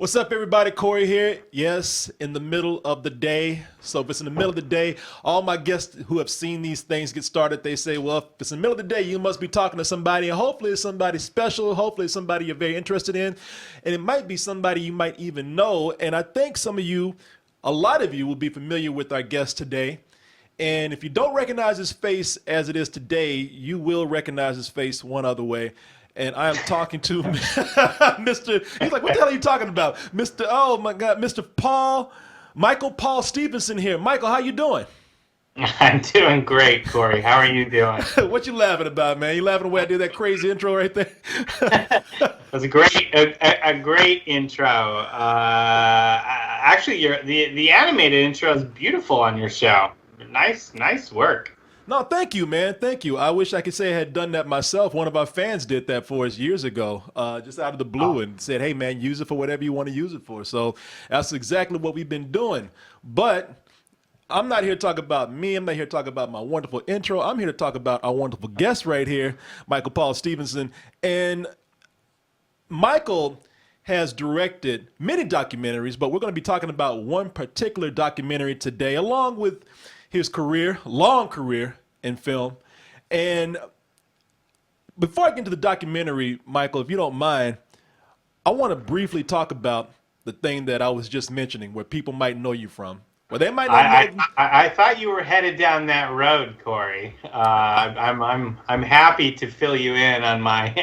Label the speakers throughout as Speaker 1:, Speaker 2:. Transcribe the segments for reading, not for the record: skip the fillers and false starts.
Speaker 1: What's up, everybody? Corey here. Yes, in the middle of the day. So if it's in the middle of the day, all my guests who have seen these things get started, they say, well, if it's in the middle of the day, you must be talking to somebody. And hopefully it's somebody special. Hopefully it's somebody you're very interested in. And it might be somebody you might even know. And I think some of you, a lot of you will be familiar with our guest today. And if you don't recognize his face as it is today, you will recognize his face one other way. And I am talking to Mr. He's like, what the hell are you talking about? Mr. Oh my God, Mr. Paul Stephenson here. Michael, how you doing?
Speaker 2: I'm doing great, Corey. How are you doing?
Speaker 1: What you laughing about, man? You laughing away I did that crazy intro right there?
Speaker 2: It was a great intro. Actually, the animated intro is beautiful on your show. Nice work.
Speaker 1: No, thank you, man. Thank you. I wish I could say I had done that myself. One of our fans did that for us years ago, just out of the blue,
Speaker 2: Oh,
Speaker 1: and said, hey, man, use it for whatever you want to use it for. So that's exactly what we've been doing. But I'm not here to talk about me. I'm not here to talk about my wonderful intro. I'm here to talk about our wonderful guest right here, Michael Paul Stephenson. And Michael has directed many documentaries, but we're going to be talking about one particular documentary today, along with his career, long career in film. And before I get into the documentary, Michael, if you don't mind, I want to briefly talk about the thing that I was just mentioning, where people might know you from. Well, they might not
Speaker 2: I,
Speaker 1: know.
Speaker 2: I thought you were headed down that road, Corey. I'm happy to fill you in on my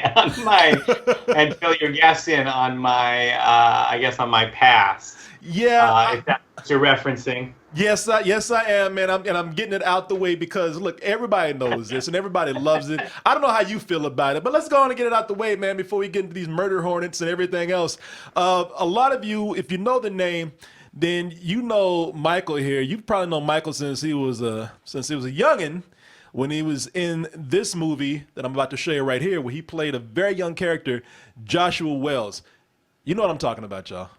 Speaker 2: and fill your guests in on my I guess on my past.
Speaker 1: Yeah,
Speaker 2: If that's what you're referencing.
Speaker 1: yes, I am, man. I'm getting it out the way because look, everybody knows this and everybody loves it. I don't know how you feel about it, but let's go on and get it out the way, man, before we get into these murder hornets and everything else. A lot of you, if you know the name, then you know Michael here. You've probably known Michael since he was a youngin, when he was in this movie that I'm about to show you right here, where he played a very young character, Joshua Wells. You know what I'm talking about, y'all.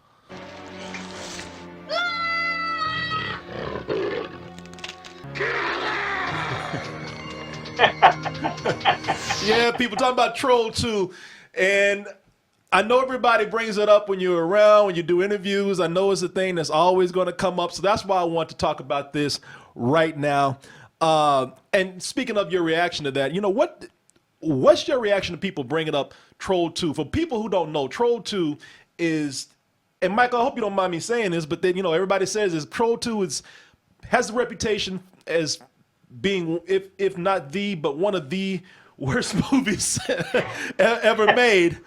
Speaker 1: Yeah, people talking about Troll 2. And I know everybody brings it up when you're around, when you do interviews. I know it's a thing that's always going to come up. So that's why I want to talk about this right now. And speaking of your reaction to that, what's your reaction to people bringing up Troll 2? For people who don't know, Troll 2 is, and Michael, I hope you don't mind me saying this, but then, everybody says is Troll 2 has the reputation as being, if not the, but one of the worst movies ever made.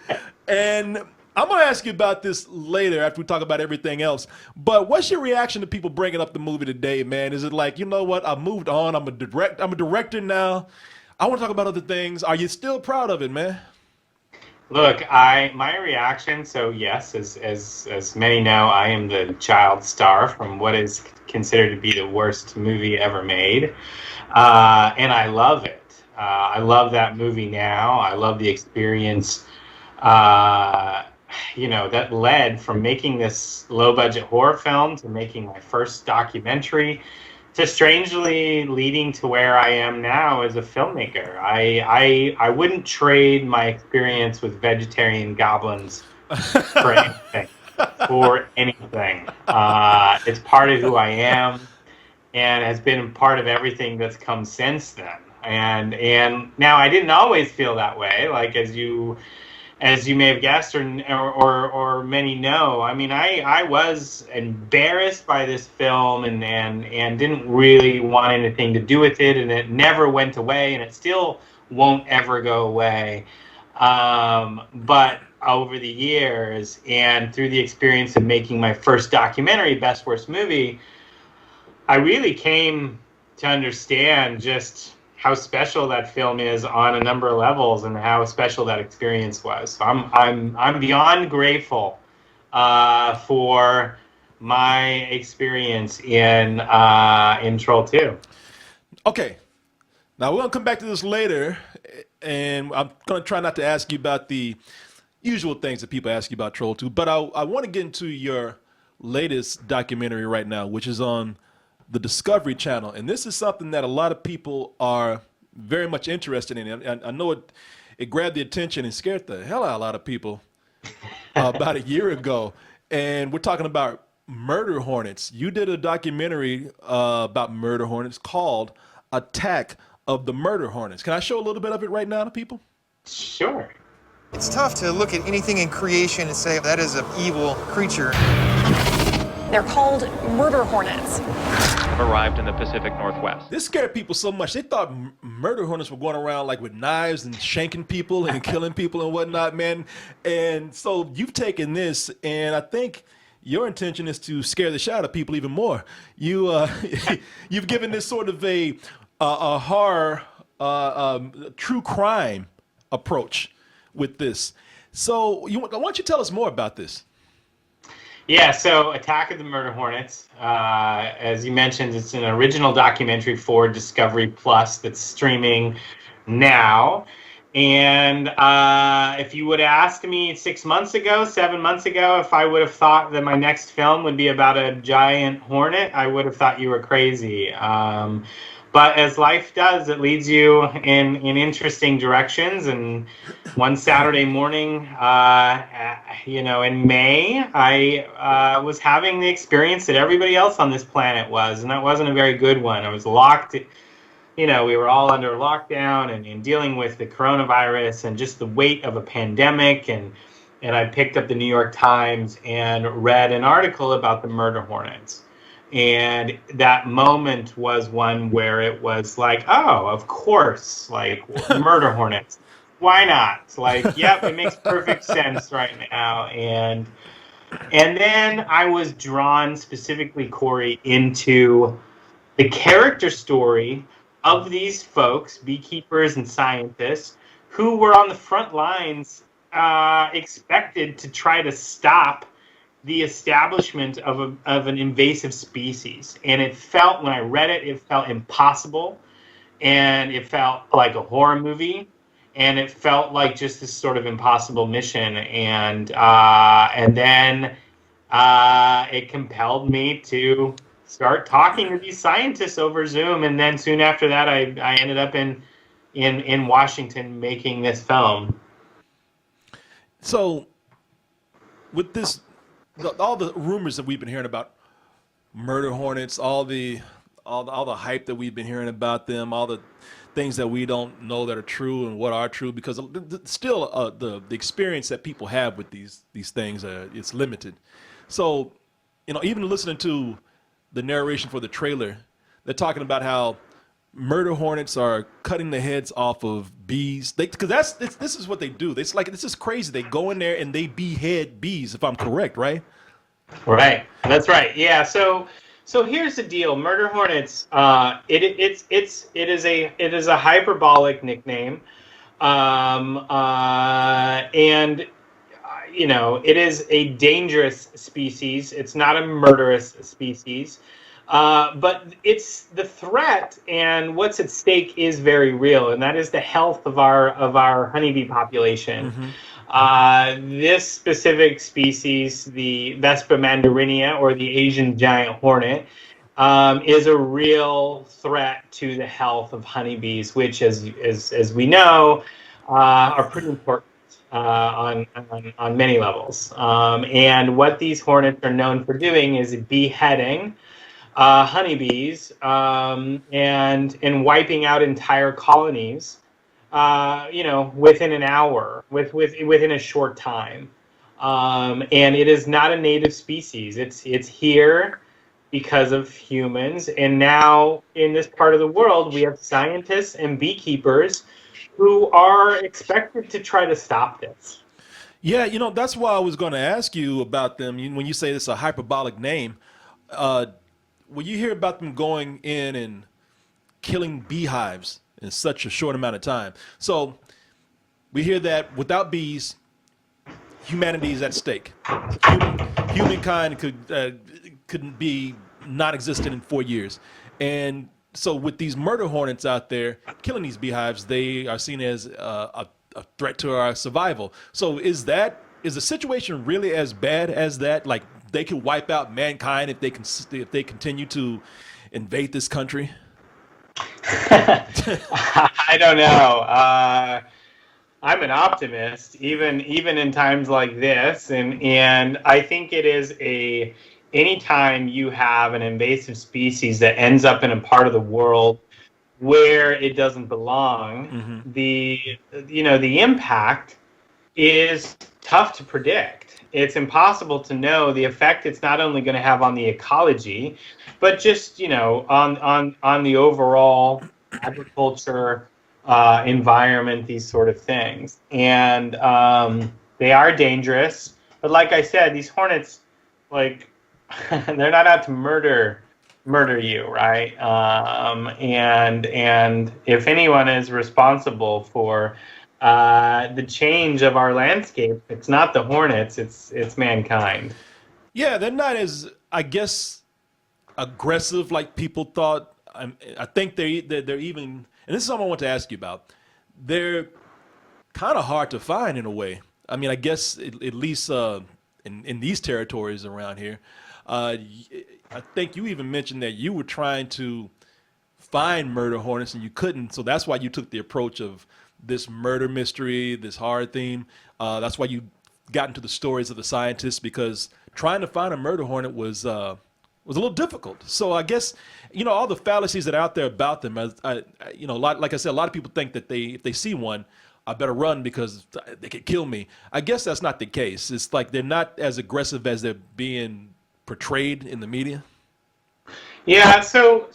Speaker 1: And I'm gonna ask you about this later after we talk about everything else. But what's your reaction to people bringing up the movie today, man? Is it like, you know what? I moved on. I'm a director now. I want to talk about other things. Are you still proud of it, man?
Speaker 2: Look, my reaction. So yes, as many know, I am the child star from what is considered to be the worst movie ever made, and I love it. I love that movie now. I love the experience. Uh, that led from making this low budget horror film to making my first documentary to strangely leading to where I am now as a filmmaker. I wouldn't trade my experience with vegetarian goblins for anything. For anything. It's part of who I am and has been part of everything that's come since then. And now I didn't always feel that way, like as you may have guessed, or many know. I mean, I was embarrassed by this film and didn't really want anything to do with it, and it never went away, and it still won't ever go away. But over the years and through the experience of making my first documentary, Best Worst Movie, I really came to understand just how special that film is on a number of levels and how special that experience was. So I'm beyond grateful for my experience in Troll 2.
Speaker 1: Okay. Now we're gonna come back to this later, and I'm gonna try not to ask you about the usual things that people ask you about Troll 2, but I want to get into your latest documentary right now, which is on the Discovery Channel. And this is something that a lot of people are very much interested in. And I know it grabbed the attention and scared the hell out of a lot of people about a year ago. and we're talking about Murder Hornets. You did a documentary about Murder Hornets called Attack of the Murder Hornets. Can I show a little bit of it right now to people?
Speaker 2: Sure.
Speaker 3: It's tough to look at anything in creation and say that is an evil creature.
Speaker 4: They're called Murder Hornets.
Speaker 5: Arrived in the Pacific Northwest.
Speaker 1: This scared people so much. They thought murder hornets were going around like with knives and shanking people and killing people and whatnot, man. And so you've taken this, and I think your intention is to scare the shit out of people even more. You've given this sort of a horror, true crime approach with this. So why don't you tell us more about this?
Speaker 2: Yeah, so Attack of the Murder Hornets, as you mentioned, it's an original documentary for Discovery Plus that's streaming now. And if you would have asked me 6 months ago, 7 months ago, if I would have thought that my next film would be about a giant hornet, I would have thought you were crazy. But as life does, it leads you in interesting directions. And one Saturday morning, in May, I was having the experience that everybody else on this planet was, and that wasn't a very good one. I was locked. We were all under lockdown and dealing with the coronavirus and just the weight of a pandemic. And I picked up the New York Times and read an article about the Murder Hornets. And that moment was one where it was like, oh, of course, like Murder Hornets. Why not? Like, yep, it makes perfect sense right now. And then I was drawn specifically, Corey, into the character story of these folks, beekeepers and scientists, who were on the front lines, expected to try to stop the establishment of an invasive species. And it felt, when I read it, it felt impossible, and it felt like a horror movie, and it felt like just this sort of impossible mission. And then it compelled me to start talking to these scientists over Zoom, and then soon after that, I ended up in Washington making this film.
Speaker 1: So, with this, all the rumors that we've been hearing about murder hornets, all the hype that we've been hearing about them, all the things that we don't know that are true and what are true, because still the experience that people have with these things is limited. So, even listening to the narration for the trailer, they're talking about how murder hornets are cutting the heads off of bees. Because this is what they do. It's like, this is crazy. They go in there and they behead bees, if I'm correct, right?
Speaker 2: Right. That's right. Yeah. So here's the deal. Murder Hornets. It is a hyperbolic nickname, and it is a dangerous species. It's not a murderous species. But it's the threat, and what's at stake is very real, and that is the health of our honeybee population. Mm-hmm. This specific species, the Vespa mandarinia, or the Asian giant hornet, is a real threat to the health of honeybees, which, as we know, are pretty important on many levels. And what these hornets are known for doing is beheading honeybees, and wiping out entire colonies, within an hour, within a short time. And it is not a native species. It's here because of humans. And now in this part of the world, we have scientists and beekeepers who are expected to try to stop this.
Speaker 1: Yeah, that's why I was going to ask you about them. When you say it's a hyperbolic name, when you hear about them going in and killing beehives in such a short amount of time. So we hear that without bees, humanity is at stake. Humankind couldn't be non-existent in 4 years. And so with these murder hornets out there killing these beehives, they are seen as a threat to our survival. So is the situation really as bad as that? Like, they can wipe out mankind if they continue to invade this country?
Speaker 2: I don't know. I'm an optimist, even in times like this, and I think it is anytime you have an invasive species that ends up in a part of the world where it doesn't belong, the impact is tough to predict. It's impossible to know the effect it's not only going to have on the ecology, but just on the overall agriculture, environment, these sort of things. And they are dangerous. But like I said, these hornets, like, they're not out to murder you, right? And if anyone is responsible for the change of our landscape, it's not the hornets, it's mankind.
Speaker 1: Yeah, they're not as, I guess, aggressive like people thought. I think they're even, and this is something I want to ask you about. They're kind of hard to find in a way. I mean, I guess at least in these territories around here. I think you even mentioned that you were trying to find murder hornets and you couldn't, so that's why you took the approach of this murder mystery, this horror theme. That's why you got into the stories of the scientists, because trying to find a murder hornet was a little difficult. So I guess, all the fallacies that are out there about them, like I said, a lot of people think that if they see one, I better run because they could kill me. I guess that's not the case. It's like they're not as aggressive as they're being portrayed in the media.
Speaker 2: Yeah, so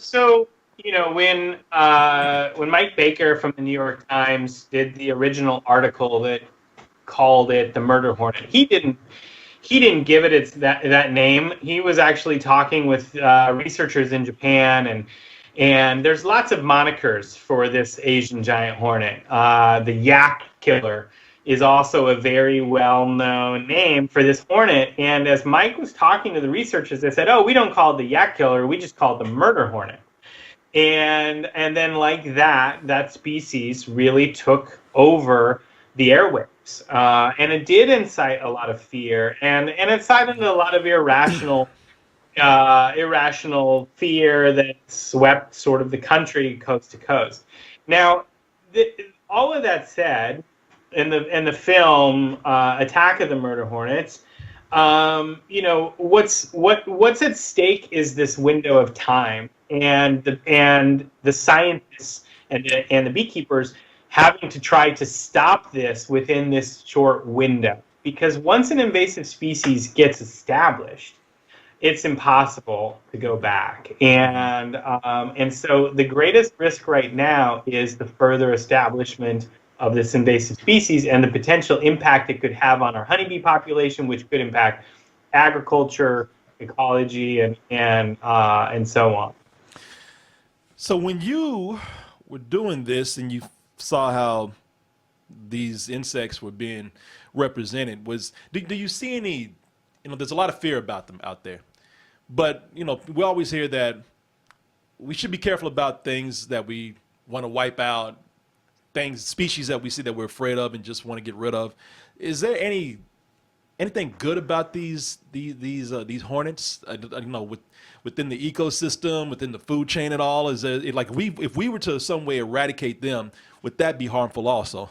Speaker 2: when Mike Baker from the New York Times did the original article that called it the Murder Hornet, he didn't give it that name. He was actually talking with researchers in Japan, and there's lots of monikers for this Asian giant hornet. The yak killer is also a very well-known name for this hornet. And as Mike was talking to the researchers, they said, "Oh, we don't call it the yak killer. We just call it the murder hornet." And then like that species really took over the airwaves, and it did incite a lot of fear, and it incited a lot of irrational fear that swept sort of the country coast to coast. Now, all of that said, in the film Attack of the Murder Hornets, what's at stake is this window of time, and the scientists and the beekeepers having to try to stop this within this short window, because once an invasive species gets established, it's impossible to go back. And so the greatest risk right now is the further establishment of this invasive species and the potential impact it could have on our honeybee population, which could impact agriculture, ecology, and so on.
Speaker 1: So when you were doing this and you saw how these insects were being represented, do you see any, there's a lot of fear about them out there, but we always hear that we should be careful about things that we want to wipe out, species that we see that we're afraid of and just want to get rid of. Is there anything good about these hornets? Within the ecosystem, within the food chain at all? Is it like if we were to some way eradicate them, would that be harmful also?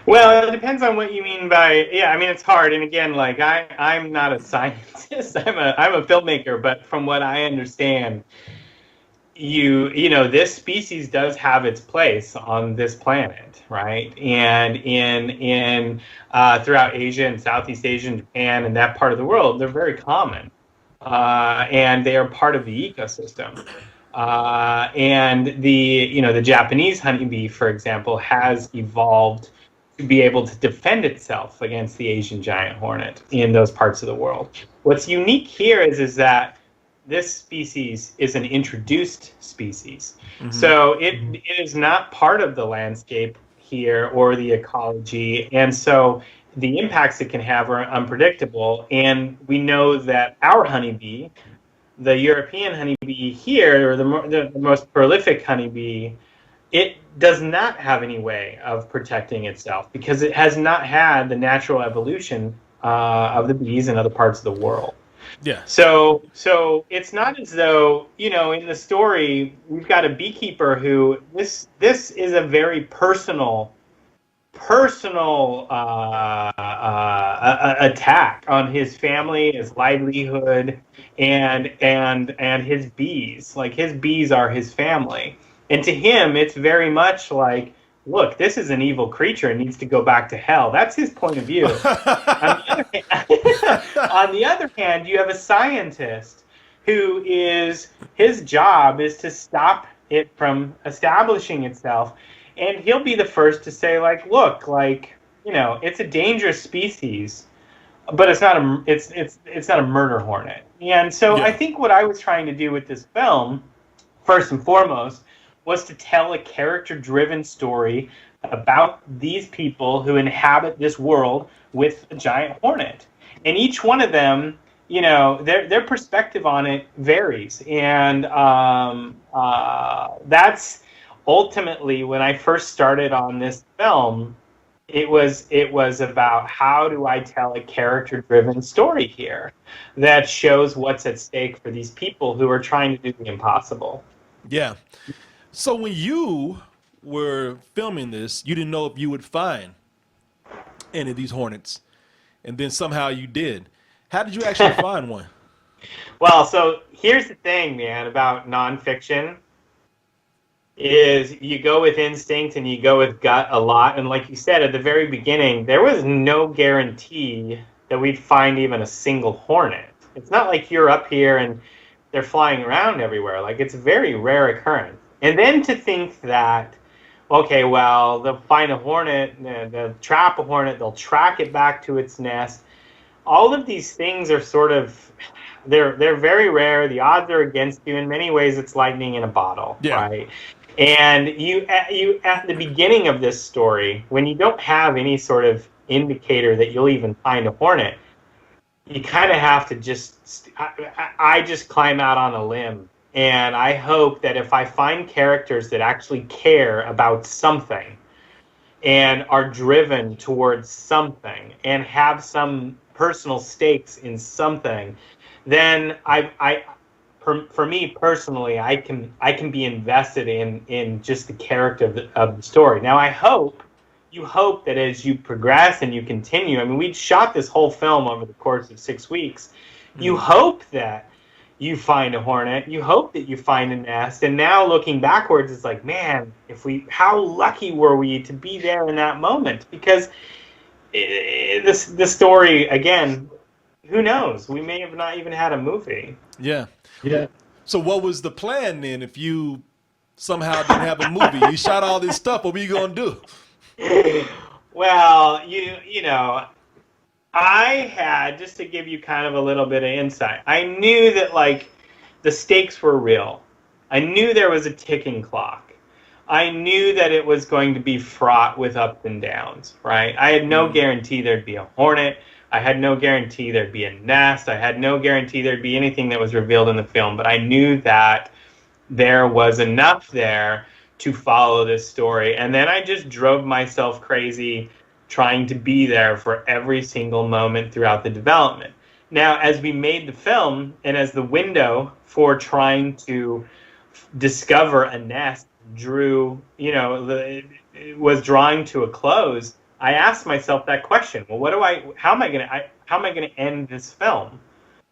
Speaker 2: Well, it depends on what you mean by, yeah, I mean, it's hard. And again, like I'm not a scientist, I'm a filmmaker, but from what I understand, this species does have its place on this planet, right? And in throughout Asia and Southeast Asia and Japan and that part of the world, they're very common. And they are part of the ecosystem. And the Japanese honeybee, for example, has evolved to be able to defend itself against the Asian giant hornet in those parts of the world. What's unique here is that this species is an introduced species. Mm-hmm. So it is not part of the landscape here or the ecology. And so the impacts it can have are unpredictable. And we know that our honeybee, the European honeybee here, or the most prolific honeybee, it does not have any way of protecting itself because it has not had the natural evolution of the bees in other parts of the world.
Speaker 1: Yeah.
Speaker 2: So it's not as though, in the story, we've got a beekeeper who this is a very personal personal attack on his family, his livelihood, and his bees. Like, his bees are his family, and to him, it's very much like, look, this is an evil creature and needs to go back to hell. That's his point of view. On the other hand, you have a scientist who his job is to stop it from establishing itself. And he'll be the first to say, like, look, like, it's a dangerous species, but it's not a murder hornet. And so I think what I was trying to do with this film, first and foremost, was to tell a character-driven story about these people who inhabit this world with a giant hornet. And each one of them, their perspective on it varies. And that's ultimately, when I first started on this film, it was about, how do I tell a character-driven story here that shows what's at stake for these people who are trying to do the impossible.
Speaker 1: Yeah. So when you were filming this, you didn't know if you would find any of these hornets, and then somehow you did. How did you actually find one?
Speaker 2: Well, so here's the thing, man, about nonfiction. Is you go with instinct and you go with gut a lot. And like you said at the very beginning, there was no guarantee that we'd find even a single hornet. It's not like you're up here and they're flying around everywhere. Like, it's a very rare occurrence. And then to think that, okay, well, they'll find a hornet, they'll trap a hornet, they'll track it back to its nest. All of these things are sort of, they're very rare. The odds are against you. In many ways, it's lightning in a bottle, right? And you at the beginning of this story, when you don't have any sort of indicator that you'll even find a hornet, you kind of have to I just climb out on a limb. And I hope that if I find characters that actually care about something and are driven towards something and have some personal stakes in something, then for me personally, I can be invested in just the character of the story. Now, you hope that as you progress and you continue, I mean, we shot this whole film over the course of 6 weeks. You hope that you find a hornet. You hope that you find a nest. And now looking backwards, it's like, man, how lucky were we to be there in that moment? Because the story, again, who knows? We may have not even had a movie.
Speaker 1: Yeah. So what was the plan then if you somehow didn't have a movie? You shot all this stuff. What were you going to do?
Speaker 2: Well, I had, just to give you kind of a little bit of insight, I knew that, like, the stakes were real. I knew there was a ticking clock. I knew that it was going to be fraught with ups and downs, right? I had no guarantee there'd be a hornet. I had no guarantee there'd be a nest. I had no guarantee there'd be anything that was revealed in the film. But I knew that there was enough there to follow this story. And then I just drove myself crazy trying to be there for every single moment throughout the development. Now, as we made the film, and as the window for trying to discover a nest was drawing to a close, I asked myself that question. Well, how am I going to end this film?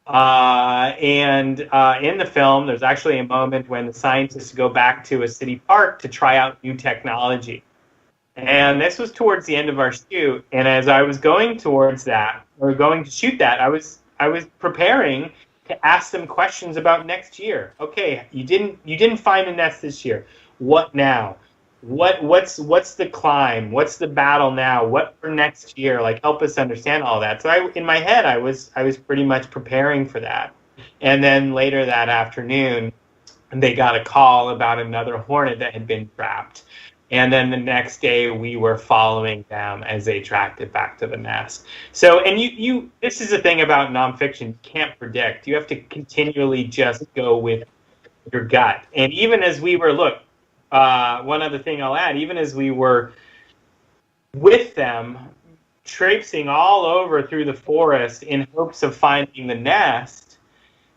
Speaker 2: And in the film, there's actually a moment when the scientists go back to a city park to try out new technology. And this was towards the end of our shoot. And as I was going towards that, or going to shoot that, I was preparing to ask them questions about next year. Okay, you didn't find a nest this year. What now? What's the climb? What's the battle now? What for next year? Like, help us understand all that. So in my head, I was pretty much preparing for that. And then later that afternoon, they got a call about another hornet that had been trapped. And then the next day, we were following them as they tracked it back to the nest. So, and you this is the thing about nonfiction, you can't predict. You have to continually just go with your gut. And even as we were, one other thing I'll add, even as we were with them, traipsing all over through the forest in hopes of finding the nest,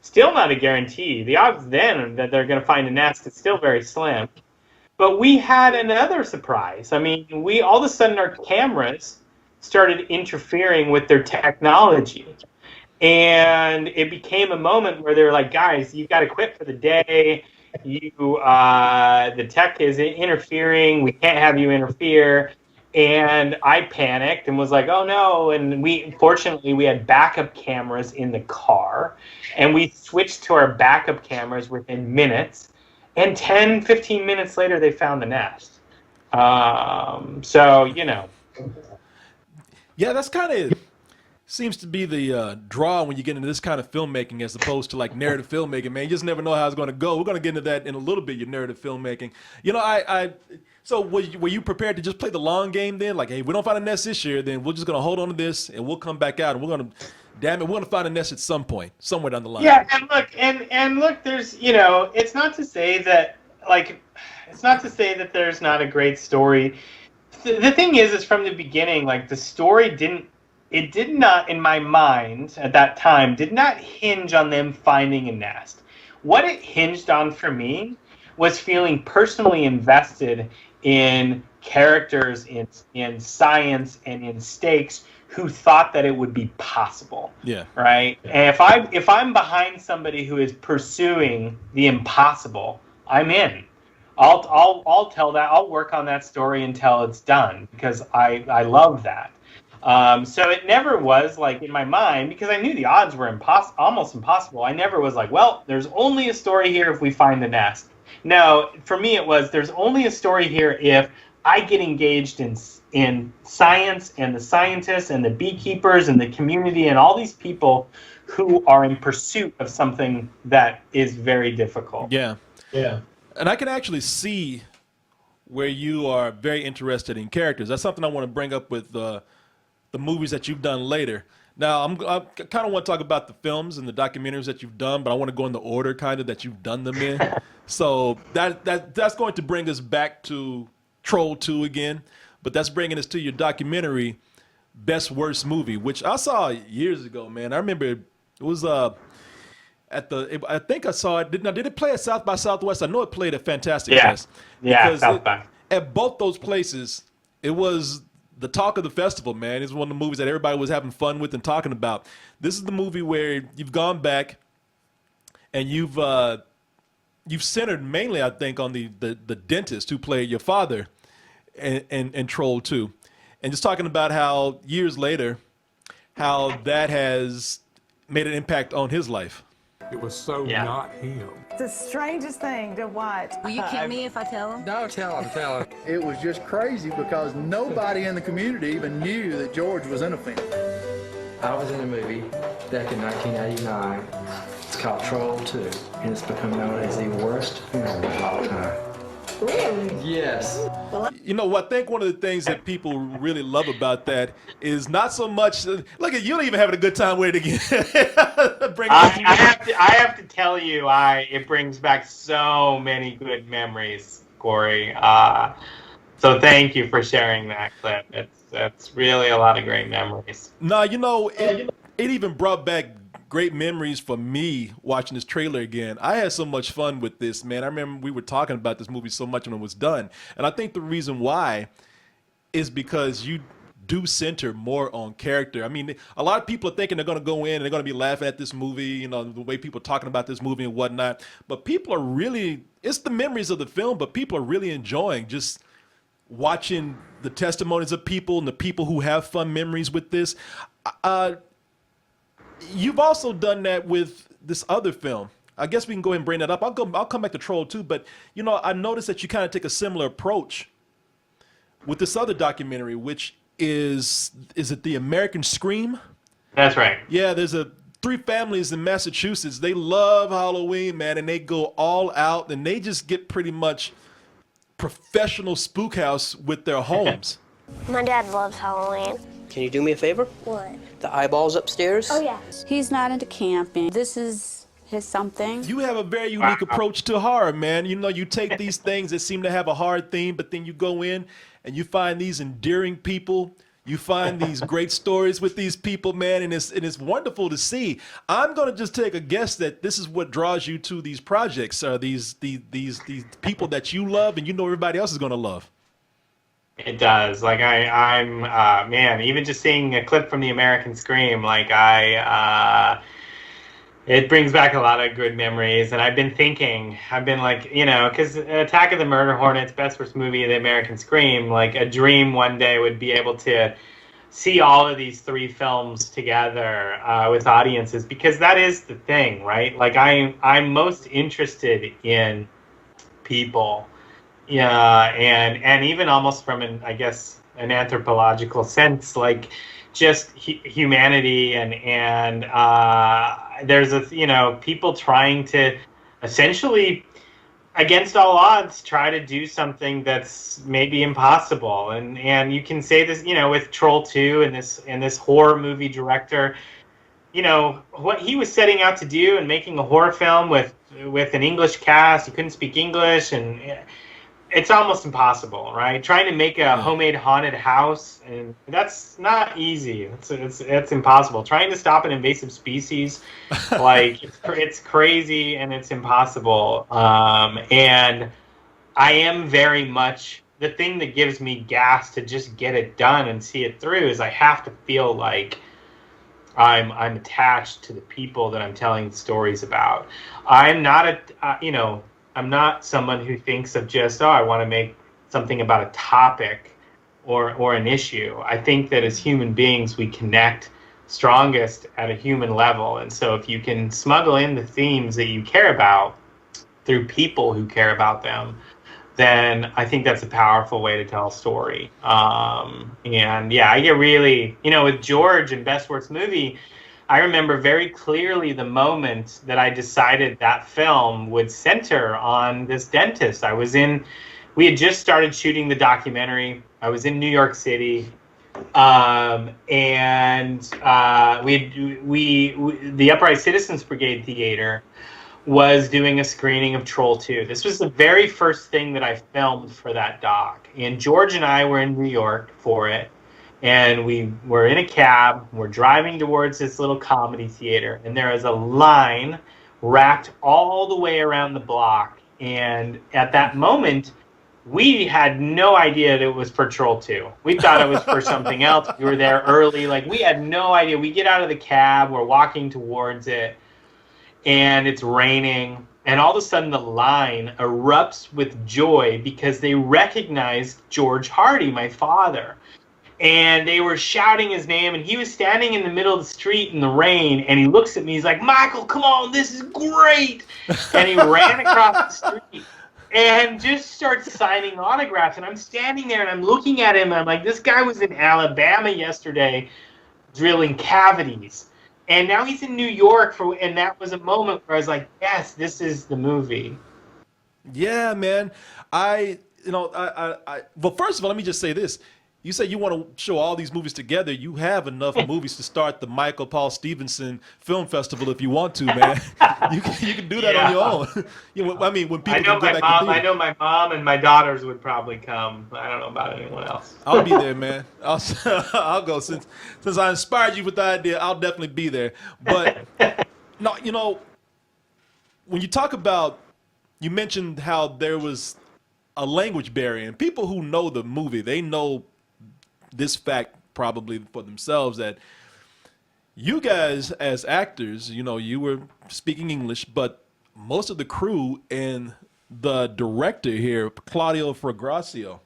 Speaker 2: still not a guarantee. The odds then that they're going to find a nest is still very slim. But we had another surprise. I mean, we all of a sudden our cameras started interfering with their technology. And it became a moment where they were like, guys, you've got to quit for the day. The tech is interfering. We can't have you interfere. And I panicked and was like, oh no. And fortunately, we had backup cameras in the car. And we switched to our backup cameras within minutes. And 10, 15 minutes later, they found the nest. So, you know.
Speaker 1: Yeah, that's kind of seems to be the draw when you get into this kind of filmmaking as opposed to like narrative filmmaking, man. You just never know how it's going to go. We're going to get into that in a little bit, your narrative filmmaking. You know, so were you prepared to just play the long game then? Like, hey, we don't find a nest this year, then we're just going to hold on to this and we'll come back out and we're going to, damn it, we're going to find a nest at some point, somewhere down the line.
Speaker 2: Yeah, and look, there's, you know, it's not to say that there's not a great story. The thing is from the beginning, like the story did not, in my mind at that time, did not hinge on them finding a nest. What it hinged on for me was feeling personally invested in characters, in science, and in stakes who thought that it would be possible.
Speaker 1: Yeah.
Speaker 2: Right? And if I'm behind somebody who is pursuing the impossible, I'm in. I'll tell that. I'll work on that story until it's done because I love that. So it never was like in my mind, because I knew the odds were almost impossible. I never was like, well, there's only a story here if we find the nest. No, for me it was, there's only a story here if I get engaged in science and the scientists and the beekeepers and the community and all these people who are in pursuit of something that is very difficult.
Speaker 1: Yeah.
Speaker 2: Yeah.
Speaker 1: And I can actually see where you are very interested in characters. That's something I want to bring up with the movies that you've done later. Now, I kind of want to talk about the films and the documentaries that you've done, but I want to go in the order kind of that you've done them in. So that's going to bring us back to Troll 2 again, but that's bringing us to your documentary, Best Worst Movie, which I saw years ago, man. I remember it was I think I saw it. Did it play at South by Southwest? I know it played at Fantastic Fest.
Speaker 2: Yeah, South by.
Speaker 1: At both those places, it was the talk of the festival, man. It's one of the movies that everybody was having fun with and talking about. This is the movie where you've gone back and you've centered mainly, I think, on the dentist who played your father in Troll 2. And just talking about how years later, how that has made an impact on his life.
Speaker 6: It was so not him.
Speaker 7: The strangest thing to watch.
Speaker 8: Will you kill me if I tell him?
Speaker 6: No, tell him.
Speaker 9: It was just crazy because nobody in the community even knew that George was in a film.
Speaker 10: I was in a movie back in 1989. It's called Troll 2, and it's become known as the worst film of all time.
Speaker 7: Really?
Speaker 10: Yes.
Speaker 1: You know, I think one of the things that people really love about that is not so much. Look at you, don't even having a good time with it again.
Speaker 2: I have to tell you, it brings back so many good memories, Corey. So thank you for sharing that clip. It's really a lot of great memories.
Speaker 1: No, you know, it even brought back great memories for me watching this trailer again. I had so much fun with this, man. I remember we were talking about this movie so much when it was done. And I think the reason why is because you do center more on character. I mean, a lot of people are thinking they're going to go in and they're going to be laughing at this movie, you know, the way people are talking about this movie and whatnot. But people are really, it's the memories of the film, but people are really enjoying just watching the testimonies of people and the people who have fun memories with this. You've also done that with this other film. I guess we can go ahead and bring that up. I'll come back to Troll 2, but you know, I noticed that you kind of take a similar approach with this other documentary, which is it The American Scream?
Speaker 2: That's right.
Speaker 1: Yeah, there's three families in Massachusetts. They love Halloween, man, and they go all out, and they just get pretty much professional spook house with their homes.
Speaker 11: My dad loves Halloween.
Speaker 12: Can you do me a favor?
Speaker 11: What?
Speaker 12: The eyeballs upstairs?
Speaker 11: Oh, yeah.
Speaker 8: He's not into camping. This is his something.
Speaker 1: You have a very unique approach to horror, man. You know, you take these things that seem to have a hard theme, but then you go in and you find these endearing people. You find these great stories with these people, man, and it's wonderful to see. I'm gonna just take a guess that this is what draws you to these projects, these people that you love and you know everybody else is gonna love.
Speaker 2: It does. Like I'm man, even just seeing a clip from the American Scream, like it brings back a lot of good memories. And I've been like, you know, because Attack of the Murder Hornets, best worst movie of the American Scream, like a dream one day would be able to see all of these three films together with audiences, because that is the thing, right? Like I'm most interested in people. Yeah, and even almost from an anthropological sense, like just humanity and there's people trying to essentially against all odds try to do something that's maybe impossible, and you can say this with Troll 2 and this horror movie director, what he was setting out to do and making a horror film with an English cast. He couldn't speak English, and it's almost impossible, right? Trying to make a homemade haunted house, and that's not easy. It's impossible. Trying to stop an invasive species, like it's crazy and it's impossible. And I am very much the thing that gives me gas to just get it done and see it through is I have to feel like I'm attached to the people that I'm telling stories about. I'm not I'm not someone who thinks of just, I want to make something about a topic or an issue. I think that as human beings, we connect strongest at a human level. And so if you can smuggle in the themes that you care about through people who care about them, then I think that's a powerful way to tell a story. And yeah, I get really, with George and Best Worst Movie, I remember very clearly the moment that I decided that film would center on this dentist. We had just started shooting the documentary. I was in New York City, and the Upright Citizens Brigade Theater was doing a screening of Troll 2. This was the very first thing that I filmed for that doc. And George and I were in New York for it. And we were in a cab, we're driving towards this little comedy theater, and there is a line wrapped all the way around the block. And at that moment, we had no idea that it was for Troll 2. We thought it was for something else. We were there early. Like, we had no idea. We get out of the cab, we're walking towards it, and it's raining. And all of a sudden, the line erupts with joy because they recognized George Hardy, my father. And they were shouting his name, and he was standing in the middle of the street in the rain, and he looks at me, he's like, "Michael, come on, this is great!" And he ran across the street and just starts signing autographs, and I'm standing there, and I'm looking at him, and I'm like, this guy was in Alabama yesterday drilling cavities, and now he's in New York, and that was a moment where I was like, yes, this is the movie.
Speaker 1: Yeah, man. Well, first of all, let me just say this. You say you want to show all these movies together. You have enough movies to start the Paul Stephenson Film Festival if you want to, man. You can do that on your own. When people
Speaker 2: I know
Speaker 1: can go back to
Speaker 2: I know my mom and my daughters would probably come. I don't know about anyone else.
Speaker 1: I'll be there, man. I'll go since I inspired you with the idea. I'll definitely be there. But no, when you talk about, you mentioned how there was a language barrier, and people who know the movie, they know this fact probably for themselves, that you guys as actors, you were speaking English, but most of the crew and the director here, Claudio Fragrazio,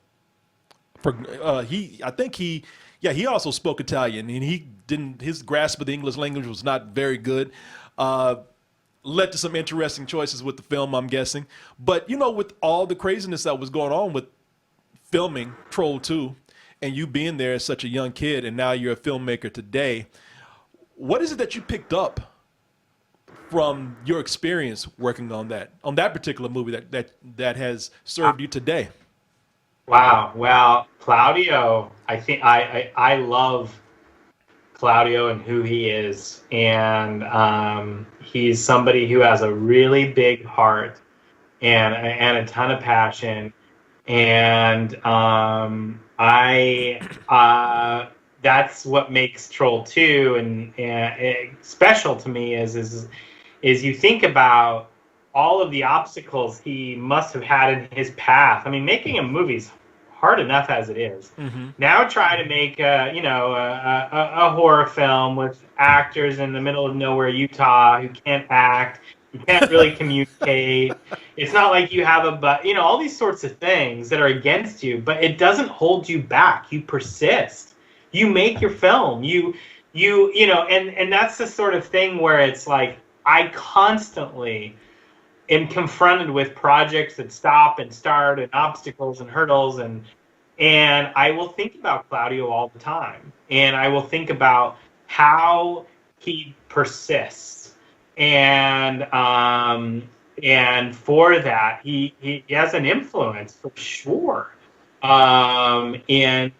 Speaker 1: he also spoke Italian, and his grasp of the English language was not very good. Led to some interesting choices with the film, I'm guessing. But, with all the craziness that was going on with filming Troll 2, and you being there as such a young kid, and now you're a filmmaker today, what is it that you picked up from your experience working on that particular movie that has served you today?
Speaker 2: Wow. Well, Claudio, I think I love Claudio and who he is, and he's somebody who has a really big heart and a ton of passion, and that's what makes Troll 2 and special to me is you think about all of the obstacles he must have had in his path. I mean, making a movie's hard enough as it is.
Speaker 1: Mm-hmm.
Speaker 2: Now try to make a horror film with actors in the middle of nowhere, Utah, who can't act, you can't really communicate. It's not like you have all these sorts of things that are against you, but it doesn't hold you back. You persist. You make your film. And that's the sort of thing where it's like I constantly am confronted with projects that stop and start and obstacles and hurdles and I will think about Claudio all the time, and I will think about how he persists, and for that he has an influence for sure. If an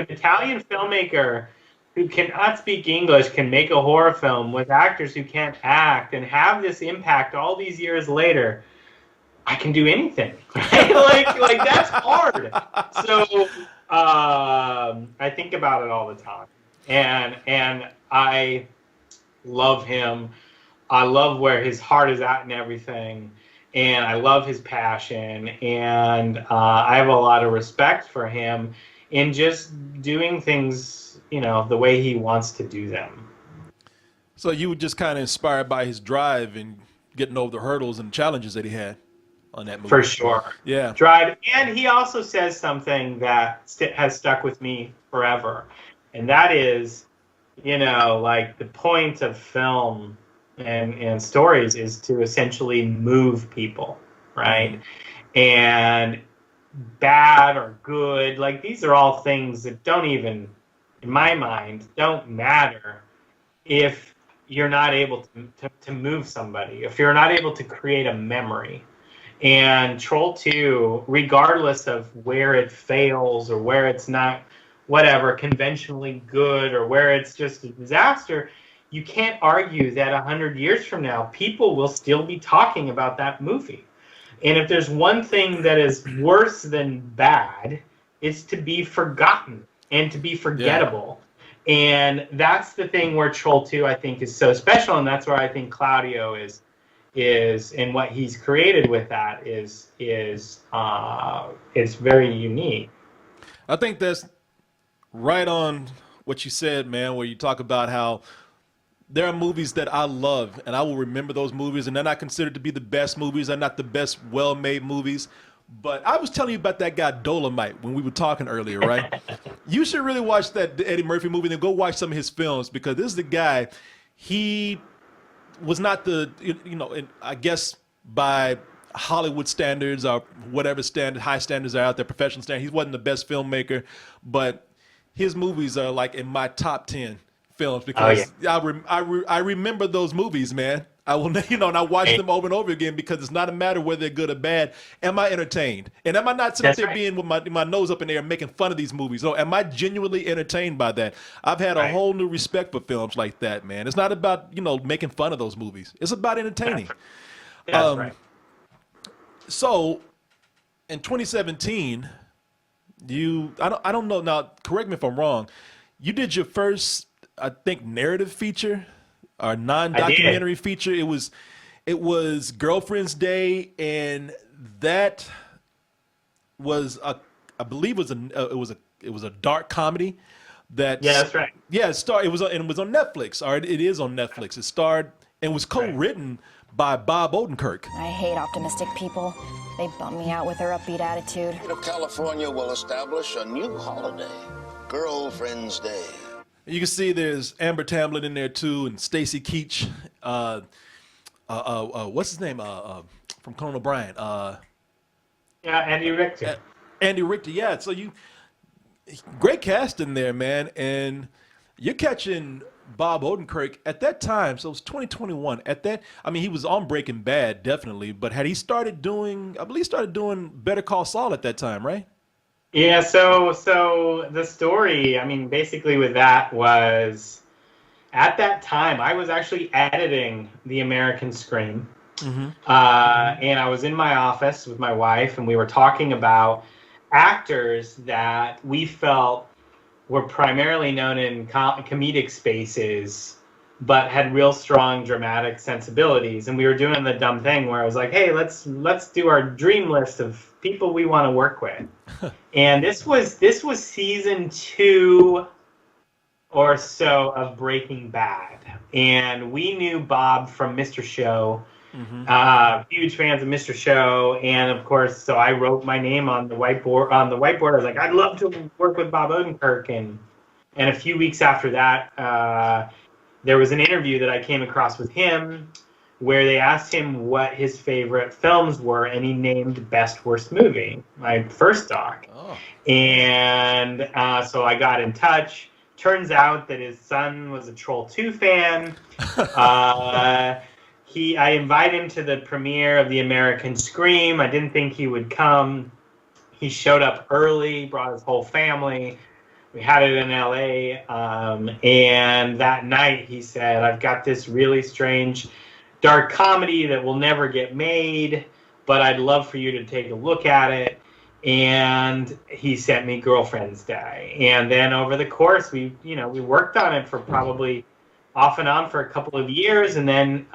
Speaker 2: Italian filmmaker who cannot speak English can make a horror film with actors who can't act and have this impact all these years later, I can do anything. Right? like that's hard. So I think about it all the time, and I love him. I love where his heart is at and everything, and I love his passion, and I have a lot of respect for him in just doing things, the way he wants to do them.
Speaker 1: So you were just kind of inspired by his drive and getting over the hurdles and challenges that he had on that movie.
Speaker 2: For sure.
Speaker 1: Yeah.
Speaker 2: Drive. And he also says something that has stuck with me forever. And that is, like the point of film and stories is to essentially move people, right? And bad or good, like these are all things that don't even, in my mind, don't matter if you're not able to move somebody, if you're not able to create a memory. And Troll 2, regardless of where it fails or where it's not, whatever, conventionally good or where it's just a disaster, you can't argue that 100 years from now, people will still be talking about that movie. And if there's one thing that is worse than bad, it's to be forgotten and to be forgettable. Yeah. And that's the thing where Troll 2, I think, is so special. And that's where I think Claudio is and what he's created with that is very unique.
Speaker 1: I think that's right on what you said, man, where you talk about how there are movies that I love and I will remember those movies, and they're not considered to be the best movies. They're not the best well-made movies. But I was telling you about that guy Dolomite when we were talking earlier, right? You should really watch that Eddie Murphy movie and then go watch some of his films, because this is the guy, he was not the, I guess by Hollywood standards or whatever high standards are out there, professional standards, he wasn't the best filmmaker, but his movies are like in my top 10 films because I remember those movies, man. I will, and I watch them over and over again because it's not a matter whether they're good or bad. Am I entertained? And am I not sitting there being with my nose up in the air making fun of these movies? No, am I genuinely entertained by that? I've had a whole new respect for films like that, man. It's not about, making fun of those movies. It's about entertaining.
Speaker 2: That's right.
Speaker 1: So in 2017, I don't know, now correct me if I'm wrong, you did your first, I think, narrative feature or non-documentary feature. It was Girlfriend's Day, and that was I believe it was a dark comedy that
Speaker 2: that's right.
Speaker 1: Yeah, it was on Netflix, or it is on Netflix. It starred and was co-written by Bob Odenkirk.
Speaker 13: I hate optimistic people. They bum me out with their upbeat attitude.
Speaker 14: California will establish a new holiday, Girlfriend's Day.
Speaker 1: You can see there's Amber Tamblyn in there too, and Stacy Keach. What's his name? From Conan O'Brien.
Speaker 2: Andy Richter.
Speaker 1: Andy Richter. Yeah. So great cast in there, man, and you're catching Bob Odenkirk at that time. So it was 2021. He was on Breaking Bad, definitely, but had he started doing? I believe he started doing Better Call Saul at that time, right?
Speaker 2: Yeah, so the story, basically with that was, at that time, I was actually editing The American Scream. Mm-hmm. And I was in my office with my wife, and we were talking about actors that we felt were primarily known in comedic spaces, but had real strong dramatic sensibilities. And we were doing the dumb thing where I was like, hey, let's do our dream list of people we want to work with. And this was season 2 or so of Breaking Bad. And we knew Bob from Mr. Show. Huge fans of Mr. Show, and of course, so I wrote my name on the whiteboard. I was like, I'd love to work with Bob Odenkirk, and a few weeks after that, there was an interview that I came across with him, where they asked him what his favorite films were, and he named Best Worst Movie, my first doc. And so I got in touch. Turns out that his son was a Troll 2 fan. I invited him to the premiere of The American Scream. I didn't think he would come. He showed up early, brought his whole family. We had it in LA. And that night he said, I've got this really strange dark comedy that will never get made, but I'd love for you to take a look at it. And he sent me Girlfriend's Day. And then over the course, we worked on it for probably off and on for a couple of years, and then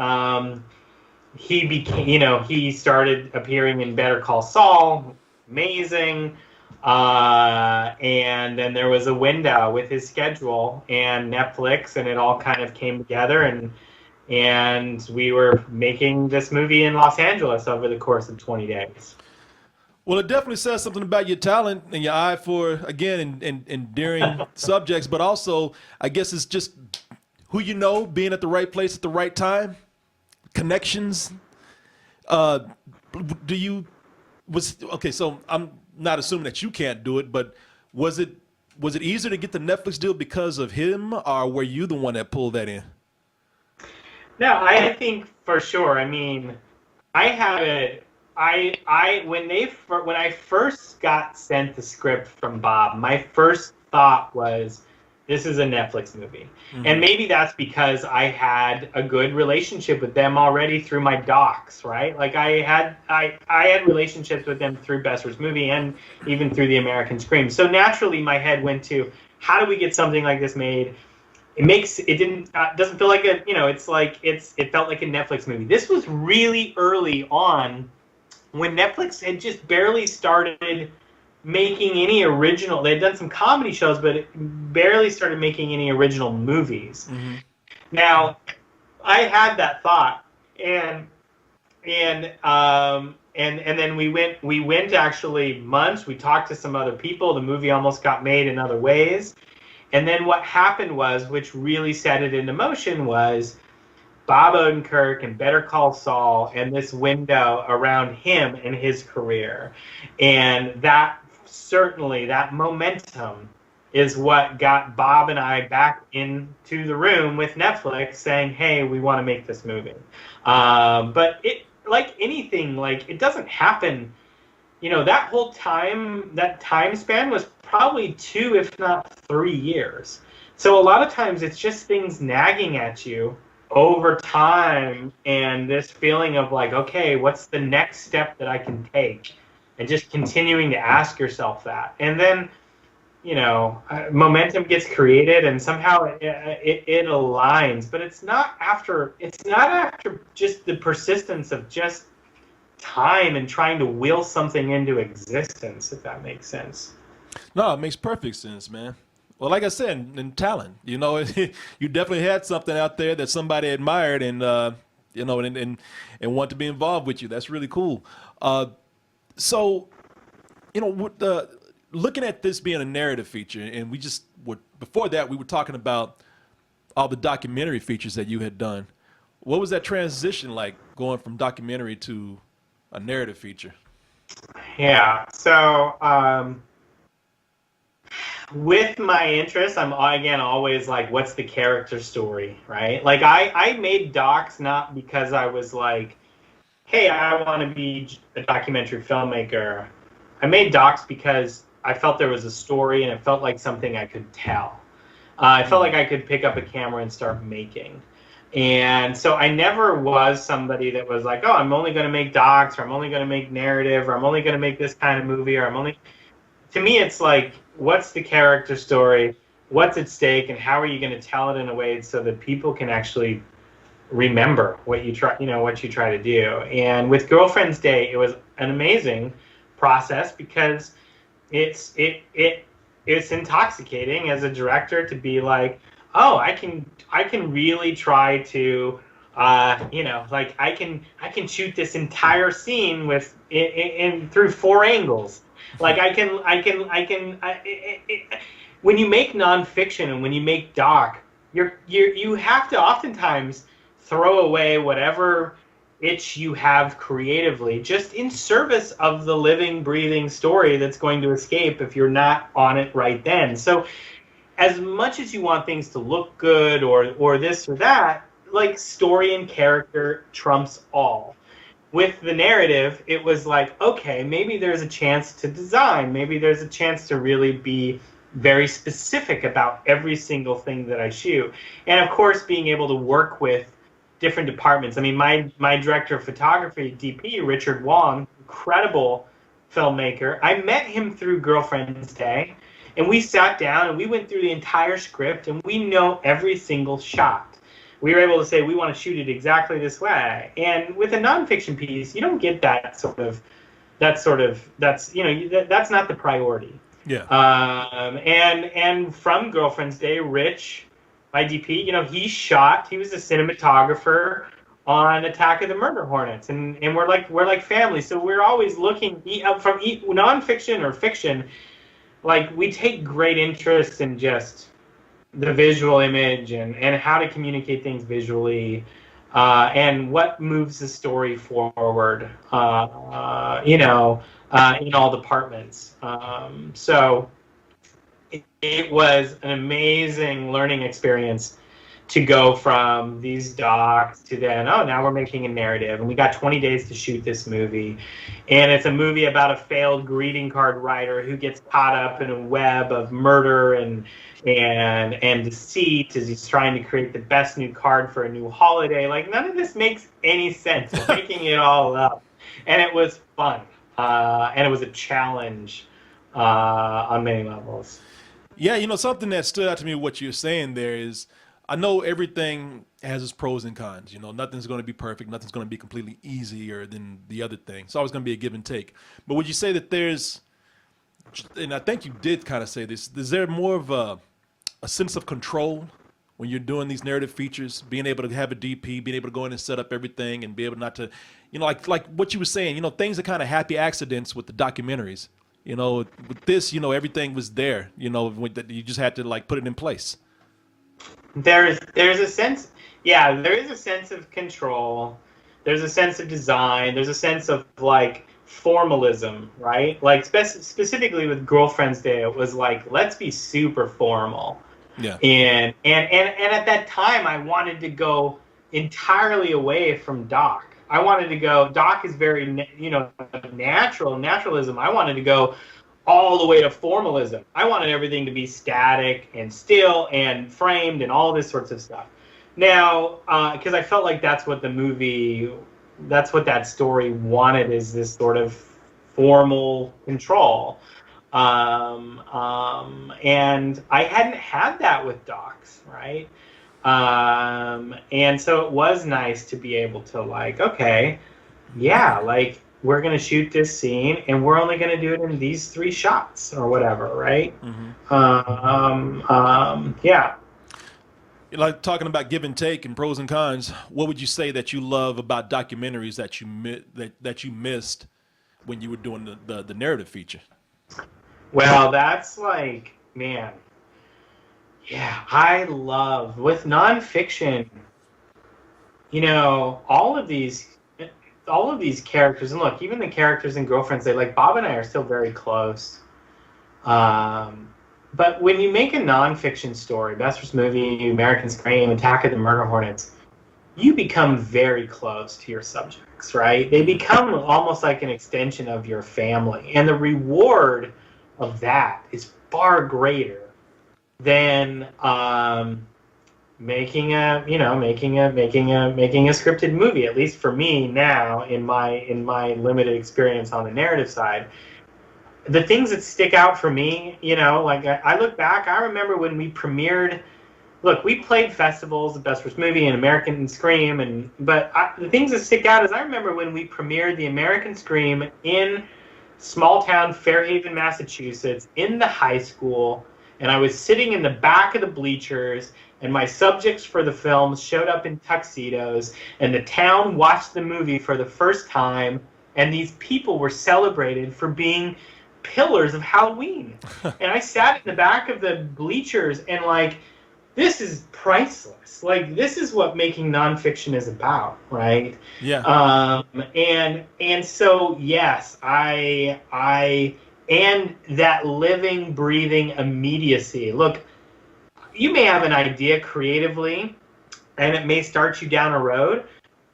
Speaker 2: he became, he started appearing in Better Call Saul, amazing, and then there was a window with his schedule and Netflix, and it all kind of came together, and we were making this movie in Los Angeles over the course of 20 days.
Speaker 1: Well, it definitely says something about your talent and your eye for, again, endearing subjects, but also, I guess it's just who you know, being at the right place at the right time, connections. So I'm not assuming that you can't do it, but was it easier to get the Netflix deal because of him, or were you the one that pulled that in?
Speaker 2: No, I think for sure. I mean, I had it. When I first got sent the script from Bob, my first thought was, this is a Netflix movie. Mm-hmm. And maybe that's because I had a good relationship with them already through my docs, right? Like I had relationships with them through Best Worst Movie and even through The American Scream. So naturally my head went to, how do we get something like this made? It doesn't feel like it felt like a Netflix movie. This was really early on when Netflix had just barely started making any original. They'd done some comedy shows, but it barely started making any original movies. Mm-hmm. Now, I had that thought, and then we went actually months. We talked to some other people. The movie almost got made in other ways, and then what happened was, which really set it into motion, was Bob Odenkirk and Better Call Saul, and this window around him and his career, and that momentum is what got Bob and I back into the room with Netflix saying, hey, we want to make this movie. But it, like anything, it doesn't happen, that whole time, that time span was probably 2, if not 3 years. So a lot of times it's just things nagging at you over time, and this feeling of okay, what's the next step that I can take? And just continuing to ask yourself that. And then, momentum gets created and somehow it aligns, but it's not after just the persistence of just time and trying to will something into existence, if that makes sense.
Speaker 1: No, it makes perfect sense, man. Well, like I said, in talent, you definitely had something out there that somebody admired and and want to be involved with you. That's really cool. So, looking at this being a narrative feature, and before that, we were talking about all the documentary features that you had done. What was that transition like, going from documentary to a narrative feature?
Speaker 2: Yeah, so with my interest, I'm again always what's the character story, right? I made docs not because I was hey, I want to be a documentary filmmaker. I made docs because I felt there was a story and it felt like something I could tell. I felt like I could pick up a camera and start making. And so I never was somebody that was oh, I'm only going to make docs, or I'm only going to make narrative, or I'm only going to make this kind of movie, or to me it's what's the character story? what's at stake and how are you going to tell it in a way so that people can actually remember what you try to do. And with Girlfriend's Day, it was an amazing process because it's intoxicating as a director to be like, oh, I can really try to I can shoot this entire scene with in through 4 angles. Like when you make nonfiction and when you make doc, you have to oftentimes throw away whatever itch you have creatively just in service of the living, breathing story that's going to escape if you're not on it right then. So as much as you want things to look good or this or that, like story and character trumps all. With the narrative, it was like, okay, maybe there's a chance to design. Maybe there's a chance to really be very specific about every single thing that I shoot. And of course, being able to work with different departments. I mean, my director of photography, DP, Richard Wong, incredible filmmaker. I met him through Girlfriend's Day, and we sat down and we went through the entire script, and we know every single shot. We were able to say, we want to shoot it exactly this way. And with a nonfiction piece, you don't get that's not the priority.
Speaker 1: Yeah.
Speaker 2: And from Girlfriend's Day, Rich, my DP, he was a cinematographer on Attack of the Murder Hornets, and we're like family. So we're always looking from nonfiction or fiction. Like, we take great interest in just the visual image and how to communicate things visually, and what moves the story forward, in all departments. So it was an amazing learning experience to go from these docs to then, now we're making a narrative, and we got 20 days to shoot this movie. And it's a movie about a failed greeting card writer who gets caught up in a web of murder and deceit as he's trying to create the best new card for a new holiday. Like, none of this makes any sense. We're making it all up. And it was fun. And it was a challenge on many levels.
Speaker 1: Yeah, something that stood out to me, what you're saying there is, I know everything has its pros and cons. Nothing's going to be perfect. Nothing's going to be completely easier than the other thing. It's always going to be a give and take. But would you say that there's, and I think you did kind of say this, is there more of a sense of control when you're doing these narrative features, being able to have a DP, being able to go in and set up everything and be able not to, like what you were saying, things are kind of happy accidents with the documentaries. With this, everything was there, you just had to put it in place.
Speaker 2: There's a sense, there is a sense of control. There's a sense of design. There's a sense of formalism, right? Like specifically with Girlfriend's Day, it was like, let's be super formal.
Speaker 1: Yeah. And
Speaker 2: at that time, I wanted to go entirely away from doc. I wanted to go, doc is very, naturalism. I wanted to go all the way to formalism. I wanted everything to be static and still and framed and all this sorts of stuff. Now, because I felt like that's what that story wanted, is this sort of formal control. And I hadn't had that with docs, right? And so it was nice to be able to we're going to shoot this scene and we're only going to do it in these 3 shots or whatever, right?
Speaker 1: Mm-hmm.
Speaker 2: Yeah.
Speaker 1: Talking about give and take and pros and cons, what would you say that you love about documentaries that you missed when you were doing the narrative feature?
Speaker 2: Well, that's I love, with nonfiction, all of these characters, and look, even the characters in Girlfriend's Day, Bob and I are still very close. But when you make a nonfiction story, Best First Movie, American Scream, Attack of the Murder Hornets, you become very close to your subjects, right? They become almost like an extension of your family, and the reward of that is far greater than making a scripted movie. At least for me now, in my limited experience on the narrative side, the things that stick out for me, like I look back, I remember when we premiered. Look, we played festivals, the Best Worst Movie and American Scream, but the things that stick out is I remember when we premiered the American Scream in small town Fairhaven, Massachusetts, in the high school, and I was sitting in the back of the bleachers, and my subjects for the film showed up in tuxedos, and the town watched the movie for the first time, and these people were celebrated for being pillars of Halloween. And I sat in the back of the bleachers and this is priceless. This is what making nonfiction is about, right?
Speaker 1: Yeah.
Speaker 2: And so yes, and that living, breathing immediacy. Look, you may have an idea creatively, and it may start you down a road,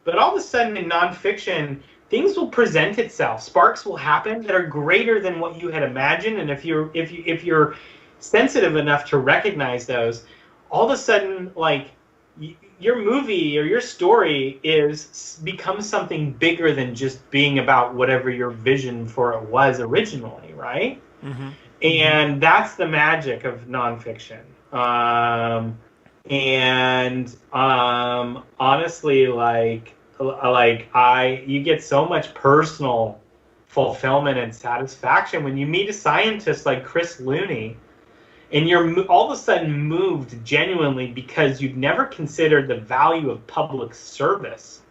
Speaker 2: but all of a sudden in nonfiction, things will present itself. Sparks will happen that are greater than what you had imagined, and if you're sensitive enough to recognize those, all of a sudden, your movie or your story becomes something bigger than just being about whatever your vision for it was originally, right?
Speaker 1: Mm-hmm.
Speaker 2: And that's the magic of nonfiction. Honestly, you get so much personal fulfillment and satisfaction when you meet a scientist like Chris Looney, and you're all of a sudden moved genuinely because you've never considered the value of public service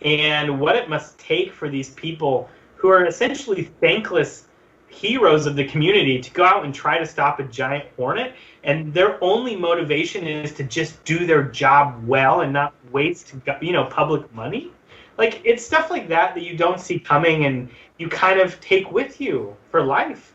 Speaker 2: and what it must take for these people who are essentially thankless heroes of the community to go out and try to stop a giant hornet, and their only motivation is to just do their job well and not waste public money. It's stuff like that you don't see coming, and you kind of take with you for life.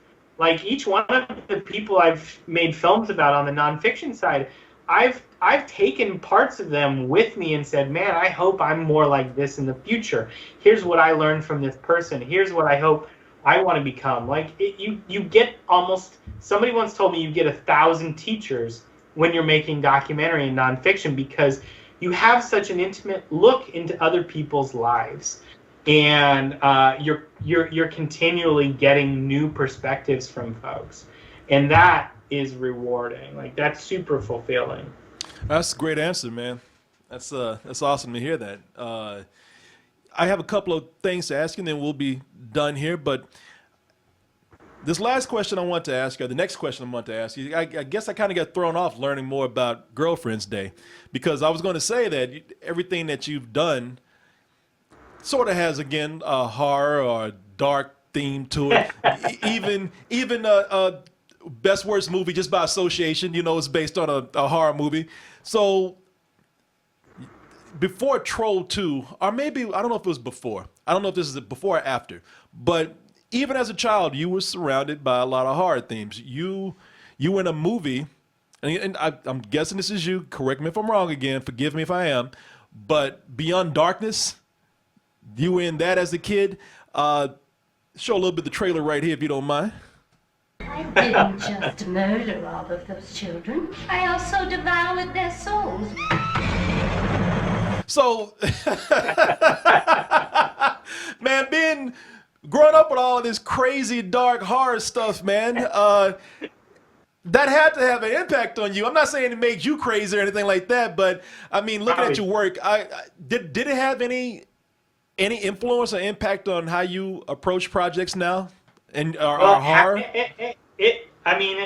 Speaker 2: Each one of the people I've made films about on the nonfiction side, I've taken parts of them with me and said, man, I hope I'm more like this in the future. Here's what I learned from this person. Here's what I hope I want to become. You get almost, somebody once told me you get 1,000 teachers when you're making documentary and nonfiction, because you have such an intimate look into other people's lives. And you're continually getting new perspectives from folks, and that is rewarding. That's super fulfilling.
Speaker 1: That's a great answer, man. That's awesome to hear that. I have a couple of things to ask you, and then we'll be done here. But this last question I want to ask you, or the next question I want to ask you, I guess I kind of got thrown off learning more about Girlfriend's Day, because I was going to say that everything that you've done sort of has, again, a horror or a dark theme to it. even Best Worst Movie, just by association, is based on a horror movie. So before Troll 2, or maybe, I don't know if it was before. I don't know if this is before or after. But even as a child, you were surrounded by a lot of horror themes. You in a movie, and I'm guessing this is you. Correct me if I'm wrong again. Forgive me if I am. But Beyond Darkness, you were in that as a kid. Show a little bit of the trailer right here, if you don't mind.
Speaker 15: I didn't just murder all of those children. I also devoured their souls.
Speaker 1: So, man, growing up with all of this crazy, dark horror stuff, man, that had to have an impact on you. I'm not saying it made you crazy or anything like that, but I mean, looking at your work, did it have any influence or impact on how you approach projects now and horror?
Speaker 2: It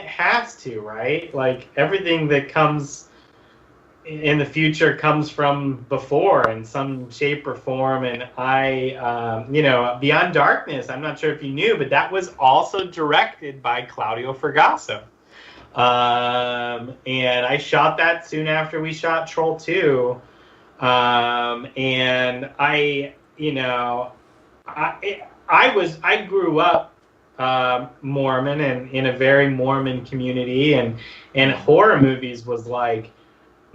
Speaker 2: has to, right? Everything that comes in the future comes from before in some shape or form. And Beyond Darkness, I'm not sure if you knew, but that was also directed by Claudio Fragasso. And I shot that soon after we shot Troll 2. And I grew up Mormon and in a very Mormon community, and horror movies was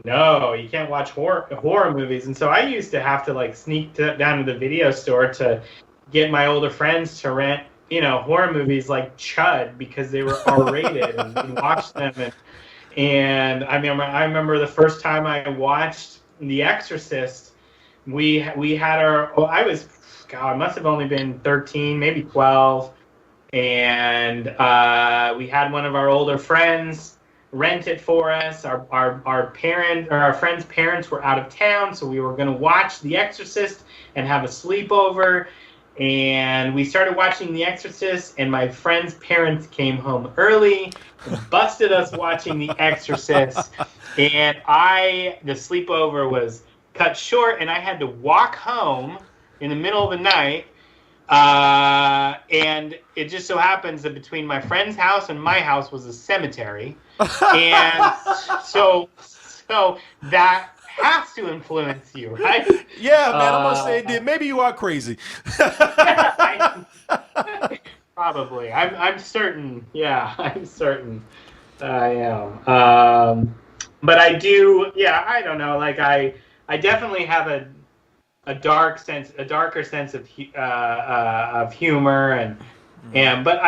Speaker 2: no, you can't watch horror movies. And so I used to have to sneak down to the video store to get my older friends to rent horror movies like Chud, because they were R-rated, and watch them. And I remember the first time I watched The Exorcist, we had I must have only been 13, maybe 12. and we had one of our older friends rent it for us. Our friend's parents were out of town, so we were going to watch The Exorcist and have a sleepover. And we started watching The Exorcist, and my friend's parents came home early and busted us watching The Exorcist. And the sleepover was cut short, and I had to walk home in the middle of the night. And it just so happens that between my friend's house and my house was a cemetery. And so that has to influence you, right?
Speaker 1: Yeah, man, I'm gonna say it did. Maybe you are crazy.
Speaker 2: Probably. I'm certain. Yeah, I'm certain. I am. But I do. Yeah, I don't know. Like I definitely have a darker sense of humor, but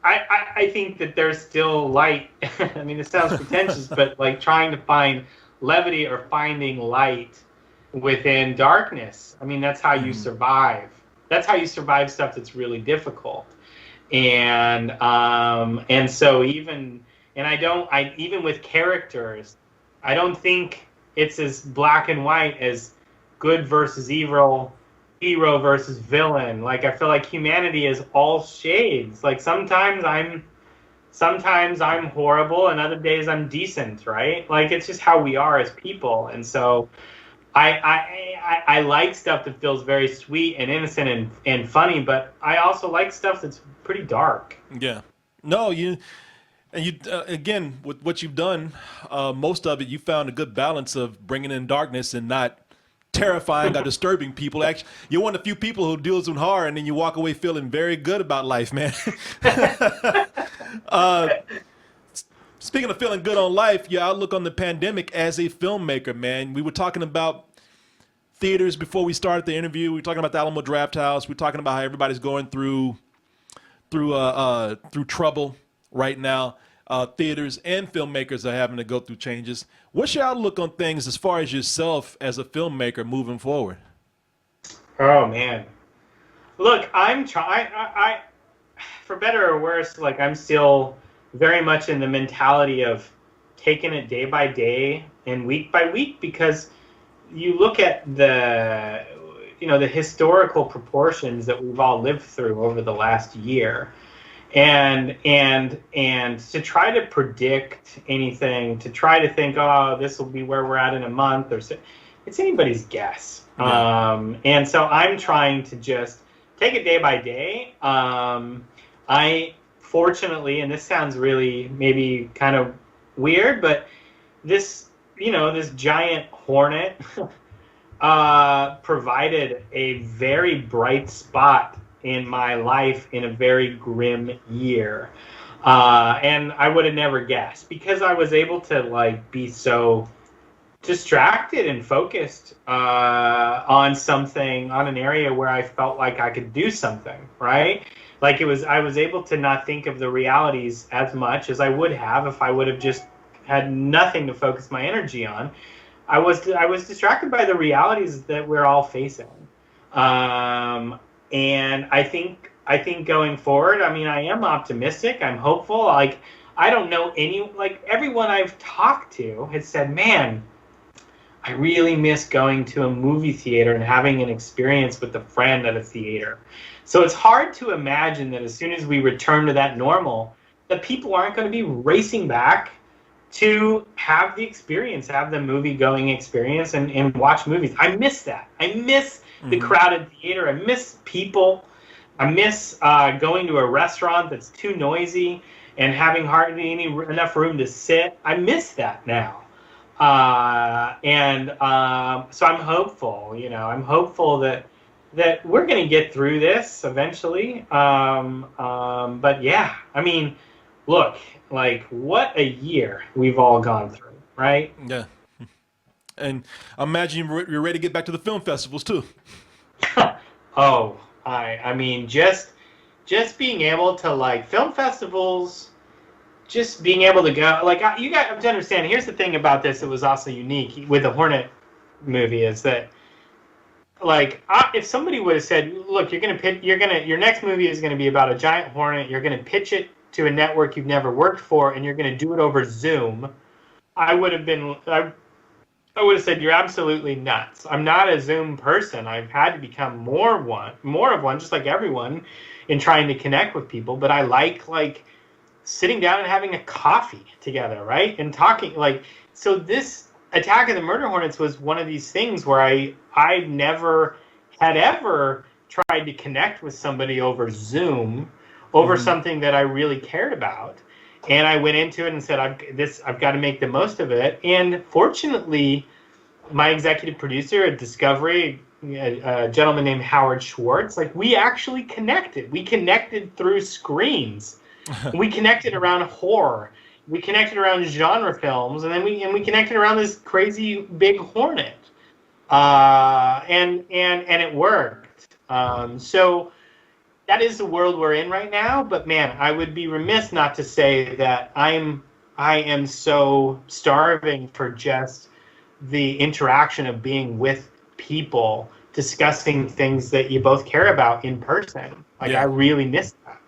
Speaker 2: I think that there's still light. I mean, it sounds pretentious, but like trying to find levity or finding light within darkness. I mean, that's how you survive. That's how you survive stuff that's really difficult. And so even with characters, I don't think it's as black and white as good versus evil, hero versus villain. Like, I feel like humanity is all shades. Like, sometimes I'm horrible and other days I'm decent, right? Like, it's just how we are as people. And so I like stuff that feels very sweet and innocent and funny, but I also like stuff that's pretty dark.
Speaker 1: Yeah. No, again, with what you've done, most of it, you found a good balance of bringing in darkness and not terrifying or disturbing people. Actually, you're one of the few people who deals with horror and then you walk away feeling very good about life, man. Speaking of feeling good on life, your outlook on the pandemic as a filmmaker, man. We were talking about theaters before we started the interview. We were talking about the Alamo Drafthouse. We were talking about how everybody's going through trouble right now. Theaters and filmmakers are having to go through changes. What's your outlook on things as far as yourself as a filmmaker moving forward?
Speaker 2: Oh, man. Look, I'm trying, for better or worse, like, I'm still very much in the mentality of taking it day by day and week by week, because you look at the historical proportions that we've all lived through over the last year. And to try to predict anything, to try to think, oh, this will be where we're at in a month, it's anybody's guess. Yeah. And so I'm trying to just take it day by day. I fortunately, and this sounds really maybe kind of weird, but this giant hornet provided a very bright spot in my life in a very grim year. And I would have never guessed, because I was able to be so distracted and focused on an area where I felt like I could do something, right? I was able to not think of the realities as much as I would have if I would have just had nothing to focus my energy on. I was distracted by the realities that we're all facing. And I think going forward, I mean, I am optimistic. I'm hopeful. I don't know everyone I've talked to has said, man, I really miss going to a movie theater and having an experience with a friend at a theater. So it's hard to imagine that as soon as we return to that normal, that people aren't going to be racing back to have the experience, have the movie-going experience and watch movies. I miss that. I miss the crowded theater. I miss people. I miss going to a restaurant that's too noisy and having hardly enough room to sit. I miss that now. So I'm hopeful, I'm hopeful that we're going to get through this eventually. But yeah, I mean, look, what a year we've all gone through, right?
Speaker 1: Yeah. And I imagine you're ready to get back to the film festivals too.
Speaker 2: Oh, I mean, just being able to film festivals, just being able to go, you got to understand, here's the thing about this that was also unique with the Hornet movie is that if somebody would have said, look, your next movie is going to be about a giant hornet, you're going to pitch it to a network you've never worked for, and you're going to do it over Zoom, I would have said, you're absolutely nuts. I'm not a Zoom person. I've had to become more of one, just like everyone, in trying to connect with people. But I like sitting down and having a coffee together, right? And talking, so this Attack of the Murder Hornets was one of these things where I never had ever tried to connect with somebody over Zoom, over something that I really cared about. And I went into it and said, I've got to make the most of it. And fortunately, my executive producer at Discovery, a gentleman named Howard Schwartz, we actually connected. We connected through screens. We connected around horror. We connected around genre films, and then we connected around this crazy big hornet. And it worked. So that is the world we're in right now. But man, I would be remiss not to say that I am so starving for just the interaction of being with people, discussing things that you both care about in person. I really miss that.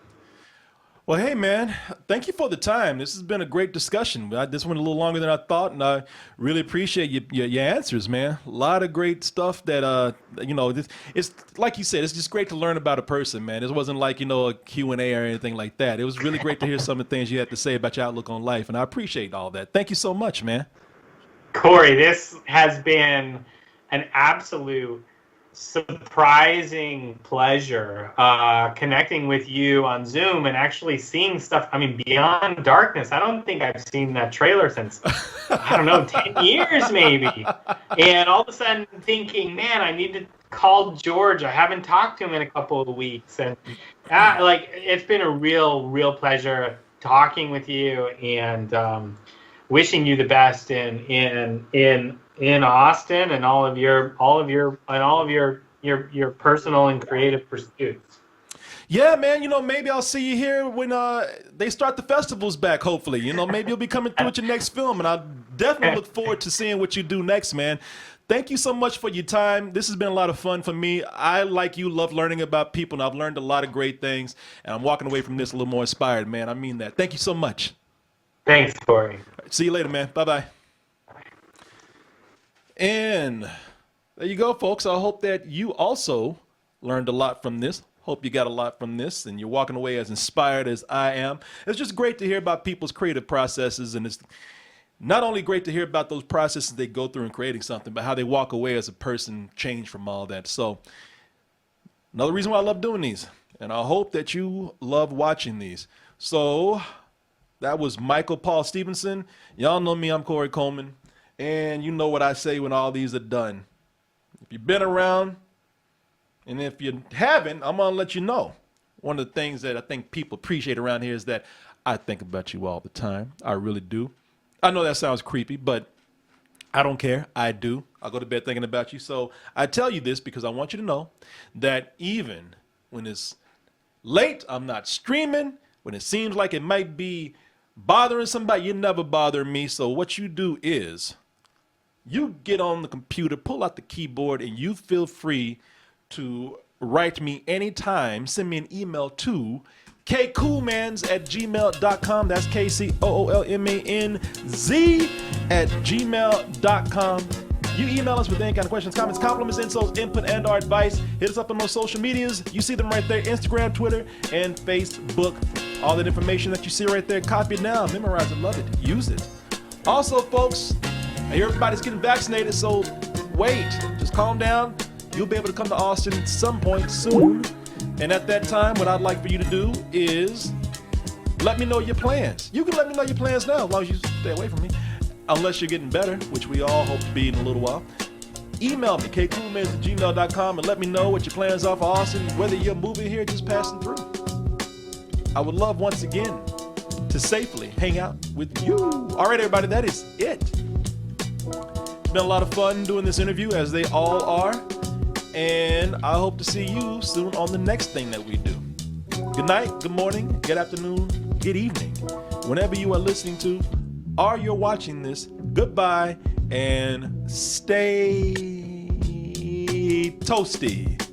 Speaker 1: Well, hey, man, thank you for the time. This has been a great discussion. This went a little longer than I thought, and I really appreciate your answers, man. A lot of great stuff that, it's like you said, it's just great to learn about a person, man. This wasn't like, a Q&A or anything like that. It was really great to hear some of the things you had to say about your outlook on life, and I appreciate all that. Thank you so much, man.
Speaker 2: Corey, this has been an absolute surprising pleasure connecting with you on Zoom and actually seeing stuff. I mean, Beyond Darkness, I don't think I've seen that trailer since, 10 years maybe. And all of a sudden thinking, man, I need to call George. I haven't talked to him in a couple of weeks. And it's been a real pleasure talking with you, and wishing you the best in Austin and all of your personal and creative pursuits.
Speaker 1: Yeah, man, maybe I'll see you here when they start the festivals back, hopefully. Maybe you'll be coming through with your next film, and I'll definitely look forward to seeing what you do next, man. Thank you so much for your time. This has been a lot of fun for me. I, like you, love learning about people, and I've learned a lot of great things, and I'm walking away from this a little more inspired, man. I mean that. Thank you so much.
Speaker 2: Thanks, Corey.
Speaker 1: See you later, man. Bye-bye. And there you go, folks. I hope that you also learned a lot from this. Hope you got a lot from this, and you're walking away as inspired as I am. It's just great to hear about people's creative processes, and it's not only great to hear about those processes they go through in creating something, but how they walk away as a person changed from all that. So another reason why I love doing these, and I hope that you love watching these. So that was Paul Stephenson. Y'all know me, I'm Corey Coleman. And you know what I say when all these are done. If you've been around, and if you haven't, I'm going to let you know. One of the things that I think people appreciate around here is that I think about you all the time. I really do. I know that sounds creepy, but I don't care. I do. I go to bed thinking about you. So I tell you this because I want you to know that even when it's late, I'm not streaming. When it seems like it might be bothering somebody, you never bother me. So what you do is you get on the computer, pull out the keyboard, and you feel free to write me anytime. Send me an email to kcoolmans@gmail.com. That's KCOOLMANZ@gmail.com. You email us with any kind of questions, comments, compliments, insults, input, and our advice. Hit us up on those social medias. You see them right there, Instagram, Twitter, and Facebook. All that information that you see right there, copy it now, memorize it, love it, use it. Also, folks, I hear everybody's getting vaccinated, so wait, just calm down. You'll be able to come to Austin at some point soon. And at that time, what I'd like for you to do is let me know your plans. You can let me know your plans now, as long as you stay away from me. Unless you're getting better, which we all hope to be in a little while. Email me, kcoolmans@gmail.com, and let me know what your plans are for Austin, whether you're moving here or just passing through. I would love, once again, to safely hang out with you. All right, everybody, that is it. It's been a lot of fun doing this interview, as they all are. And I hope to see you soon on the next thing that we do. Good night, good morning, good afternoon, good evening. Whenever you are listening to or you're watching this, goodbye and stay be toasty.